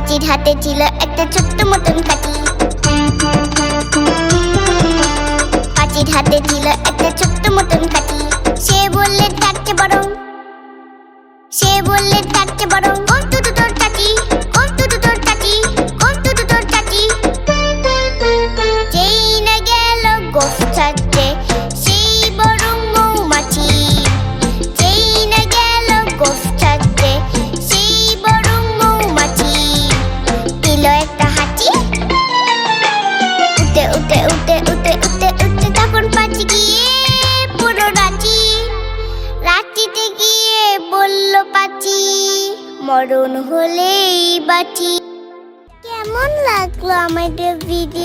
পাঁচির হাতে ছিল একটা ছোট্ট মতন কাঠি। পাঁচির হাতে ছিল একটা ছোট্ট মতন কাঠি। সে বললে তার চেয়ে বড়, সে বললে তার চেয়ে বড় কোন দুটো তোর চাচি, কোন দুটো তোর চাচি, কোন দুটো তোর চাচি। যেই না গেল গোফ ছাড়তে সেই বরং মৌমাছি। যেই না গেল গোফ ছাড়তে সেই বরং মৌমাছি। দিল একটা হাঁচি, উঠে উঠে উঠে উঠে উঠে উঠে তখন পাঁচি গিয়ে পুরো রাঁচি। রাঁচিতে গিয়ে বলল পাঁচি, মরণ হলেই বাঁচি। কেমন লাগলো আমাদের ভিডিও?